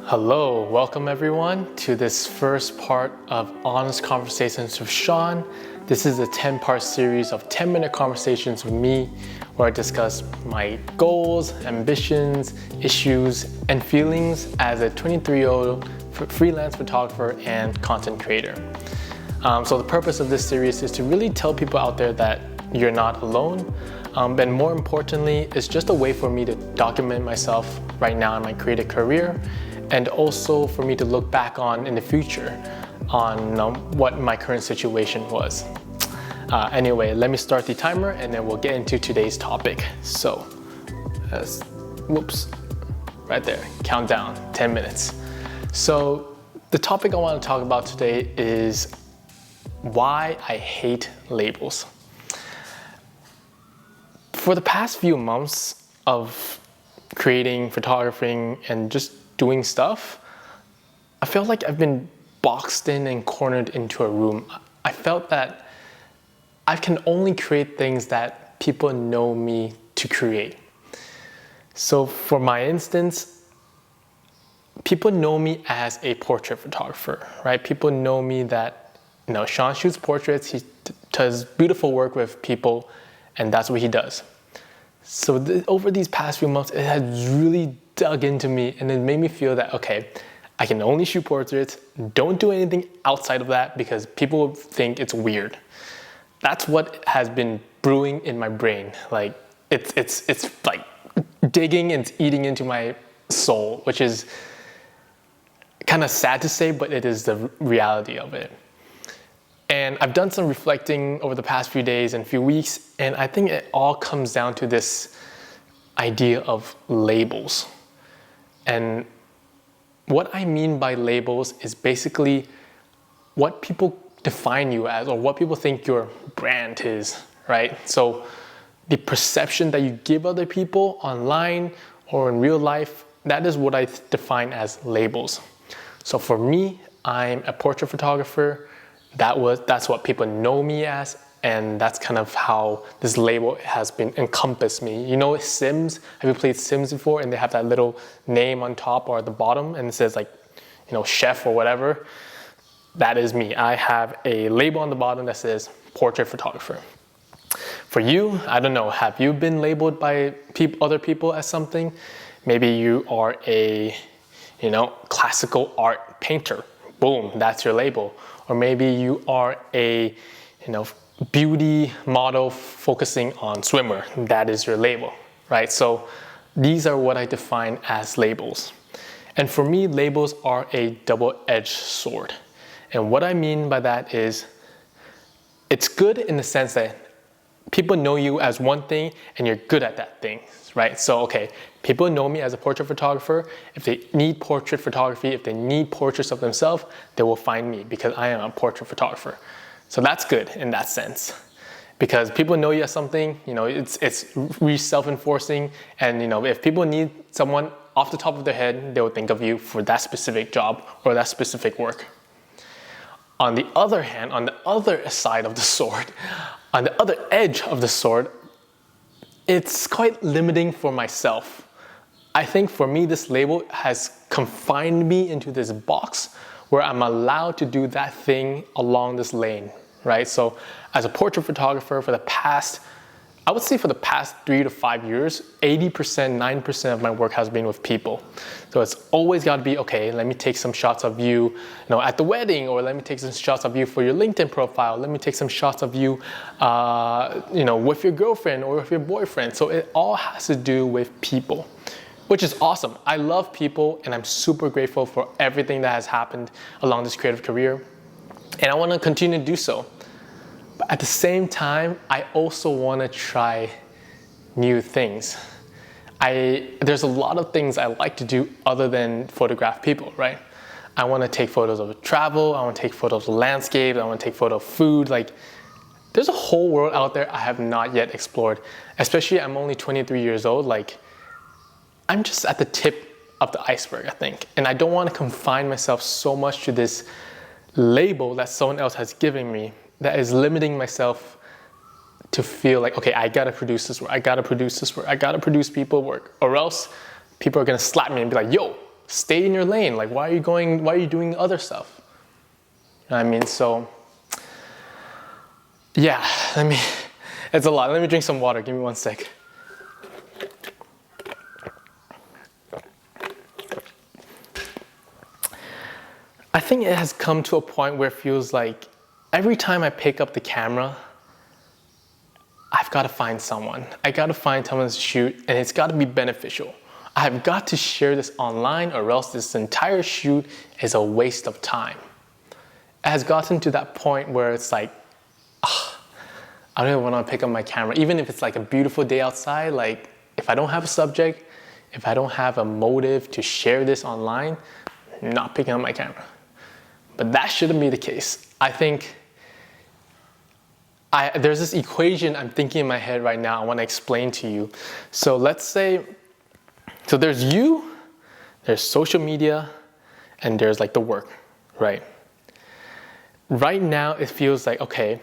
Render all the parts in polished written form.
Hello, welcome everyone to this first part of Honest Conversations with Sean. This is a 10-part series of 10-minute conversations with me where I discuss my goals, ambitions, issues, and feelings as a 23-year-old freelance photographer and content creator. So the purpose of this series is to really tell people out there that you're not alone. And more importantly, it's just a way for me to document myself right now in my creative career, and also for me to look back on in the future on what my current situation was. Anyway, let me start the timer and then we'll get into today's topic. So, right there, countdown, 10 minutes. So the topic I want to talk about today is why I hate labels. For the past few months of creating, photographing, and just doing stuff, I felt like I've been boxed in and cornered into a room. I felt that I can only create things that people know me to create. So for my instance, people know me as a portrait photographer, right? People know me that, Sean shoots portraits, he does beautiful work with people, and that's what he does. So over these past few months, it has really dug into me and it made me feel that, okay, I can only shoot portraits, don't do anything outside of that because people think it's weird. That's what has been brewing in my brain. Like it's like digging and eating into my soul, which is kind of sad to say, but it is the reality of it. And I've done some reflecting over the past few days and few weeks, and I think it all comes down to this idea of labels. And what I mean by labels is basically what people define you as, or what people think your brand is, right? So the perception that you give other people online or in real life, that is what I define as labels. So for me, I'm a portrait photographer. That's what people know me as, and that's kind of how this label has been encompassed me. You know Sims? Have you played Sims before? And they have that little name on top or at the bottom, and it says chef or whatever. That is me. I have a label on the bottom that says portrait photographer. For you, I don't know, have you been labeled by other people as something? Maybe you are a, classical art painter. Boom, that's your label. Or maybe you are a, beauty model focusing on swimmer. That is your label, right? So these are what I define as labels. And for me, labels are a double-edged sword. And what I mean by that is it's good in the sense that people know you as one thing and you're good at that thing, right? So, okay, people know me as a portrait photographer. If they need portrait photography, if they need portraits of themselves, they will find me because I am a portrait photographer. So that's good in that sense. Because people know you as something, it's really self-enforcing. And, if people need someone off the top of their head, they will think of you for that specific job or that specific work. On the other hand, on the other side of the sword, on the other edge of the sword, it's quite limiting for myself. I think for me, this label has confined me into this box where I'm allowed to do that thing along this lane, right? So as a portrait photographer for the past 3 to 5 years, 80%, 9% of my work has been with people. So it's always got to be, okay, let me take some shots of you, at the wedding, or let me take some shots of you for your LinkedIn profile. Let me take some shots of you, with your girlfriend or with your boyfriend. So it all has to do with people, which is awesome. I love people and I'm super grateful for everything that has happened along this creative career. And I want to continue to do so. But at the same time, I also want to try new things. There's a lot of things I like to do other than photograph people, right? I want to take photos of travel. I want to take photos of landscape. I want to take photos of food. There's a whole world out there I have not yet explored. Especially I'm only 23 years old. I'm just at the tip of the iceberg, I think. And I don't want to confine myself so much to this label that someone else has given me that is limiting myself to feel like, okay, I gotta produce this work, I gotta produce people work, or else people are gonna slap me and be like, yo, stay in your lane. Like, why are you doing other stuff? You know what I mean? So, yeah, it's a lot. Let me drink some water. Give me one sec. I think it has come to a point where it feels like every time I pick up the camera, I've got to find someone. I got to find someone to shoot, and it's got to be beneficial. I've got to share this online, or else this entire shoot is a waste of time. It has gotten to that point where it's like, I don't even want to pick up my camera. Even if it's like a beautiful day outside, like if I don't have a subject, if I don't have a motive to share this online, I'm not picking up my camera. But that shouldn't be the case. I think there's this equation I'm thinking in my head right now I want to explain to you. So let's say, so there's you, there's social media, and there's like the work, right? Right now it feels like, okay,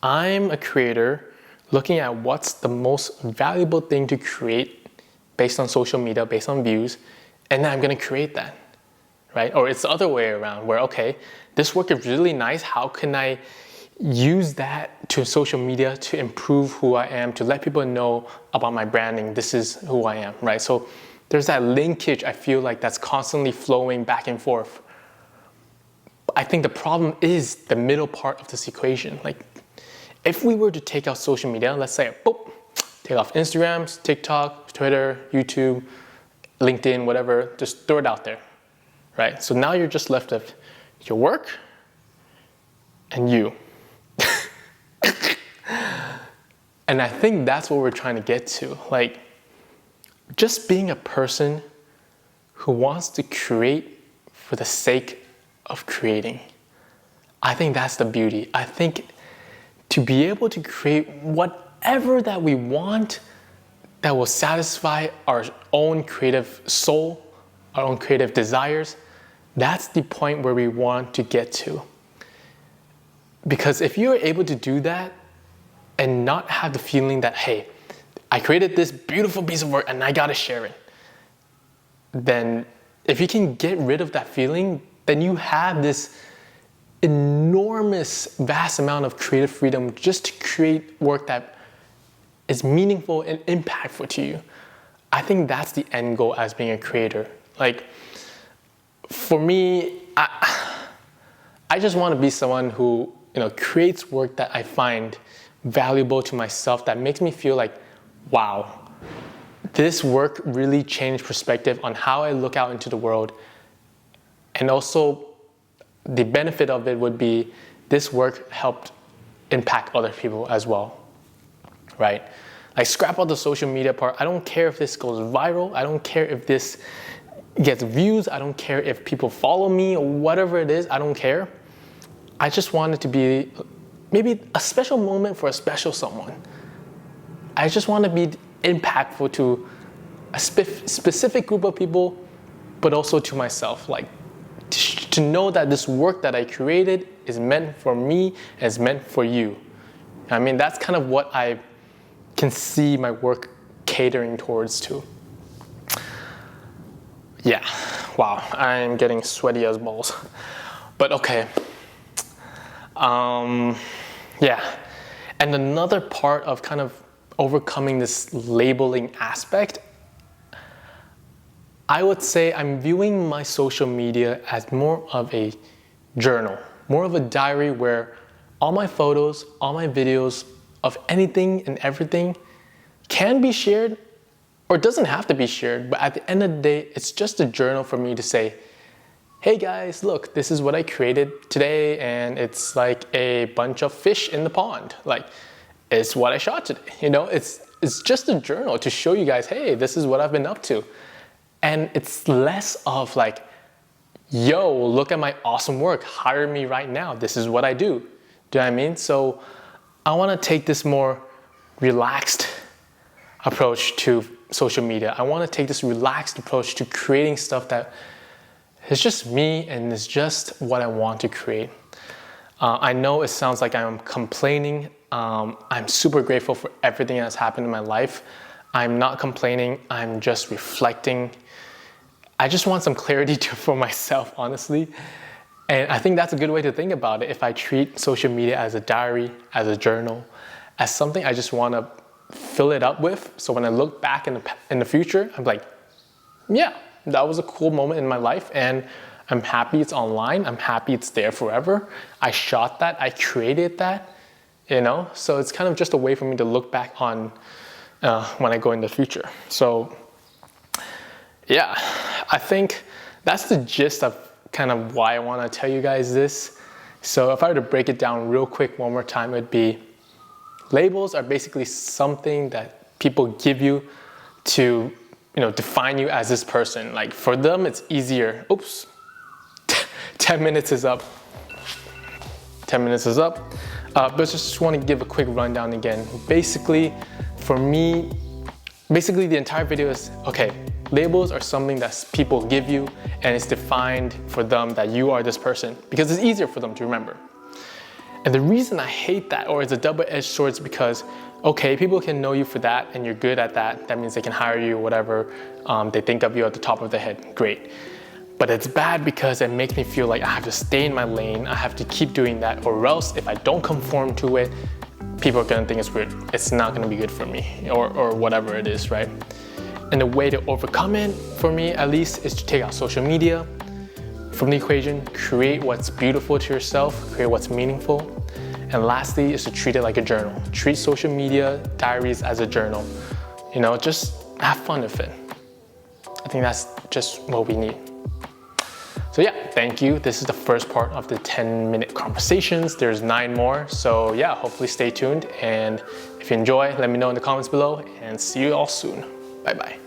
I'm a creator looking at what's the most valuable thing to create based on social media, based on views, and then I'm gonna create that. Right? Or it's the other way around where, okay, this work is really nice. How can I use that to social media to improve who I am, to let people know about my branding? This is who I am, right? So there's that linkage I feel like that's constantly flowing back and forth. I think the problem is the middle part of this equation. Like if we were to take out social media, let's say, boop, take off Instagram, TikTok, Twitter, YouTube, LinkedIn, whatever, just throw it out there. Right? So now you're just left with your work and you. And I think that's what we're trying to get to. Like, just being a person who wants to create for the sake of creating. I think that's the beauty. I think to be able to create whatever that we want that will satisfy our own creative soul, our own creative desires, that's the point where we want to get to. Because if you're able to do that and not have the feeling that, hey, I created this beautiful piece of work and I gotta share it, then if you can get rid of that feeling, then you have this enormous, vast amount of creative freedom just to create work that is meaningful and impactful to you. I think that's the end goal as being a creator. Like, for me, I just want to be someone who, creates work that I find valuable to myself, that makes me feel like, wow, this work really changed perspective on how I look out into the world. And also, the benefit of it would be this work helped impact other people as well, right? Like, scrap out the social media part. I don't care if this goes viral. I don't care if this gets views. I don't care if people follow me or whatever it is. I don't care. I just want it to be maybe a special moment for a special someone. I just want to be impactful to a specific group of people, but also to myself. Like, to know that this work that I created is meant for me and is meant for you. I mean, that's kind of what I can see my work catering towards too. Yeah, wow, I'm getting sweaty as balls. But okay. Yeah. And another part of kind of overcoming this labeling aspect, I would say I'm viewing my social media as more of a journal, more of a diary where all my photos, all my videos of anything and everything can be shared, or it doesn't have to be shared, but at the end of the day, it's just a journal for me to say, hey guys, look, this is what I created today, and it's like a bunch of fish in the pond. Like, it's what I shot today. It's just a journal to show you guys, hey, this is what I've been up to. And it's less of like, yo, look at my awesome work, hire me right now, this is what I do. Do you know what I mean? So I want to take this more relaxed approach to social media. I want to take this relaxed approach to creating stuff that is just me and is just what I want to create. I know it sounds like I'm complaining. I'm super grateful for everything that's happened in my life. I'm not complaining. I'm just reflecting. I just want some clarity for myself, honestly. And I think that's a good way to think about it. If I treat social media as a diary, as a journal, as something I just want to fill it up with. So when I look back in the future, I'm like, yeah, that was a cool moment in my life, and I'm happy it's online. I'm happy it's there forever. I shot that, I created that, So it's kind of just a way for me to look back on when I go in the future. So yeah, I think that's the gist of kind of why I want to tell you guys this. So if I were to break it down real quick one more time, it'd be labels are basically something that people give you to, define you as this person. Like for them, it's easier. Oops, 10 minutes is up. 10 minutes is up. But just want to give a quick rundown again. Basically, for me, the entire video is, okay, labels are something that people give you, and it's defined for them that you are this person because it's easier for them to remember. And the reason I hate that, or it's a double-edged sword, is because, okay, people can know you for that and you're good at that. That means they can hire you, whatever. They think of you at the top of their head, great. But it's bad because it makes me feel like I have to stay in my lane. I have to keep doing that, or else if I don't conform to it, people are gonna think it's weird. It's not gonna be good for me, or whatever it is, right? And the way to overcome it, for me at least, is to take out social media from the equation, create what's beautiful to yourself, create what's meaningful. And lastly is to treat it like a journal. Treat social media diaries as a journal. Just have fun with it. I think that's just what we need. So yeah, thank you. This is the first part of the 10-minute conversations. There's 9 more. So yeah, hopefully stay tuned. And if you enjoy, let me know in the comments below, and see you all soon. Bye-bye.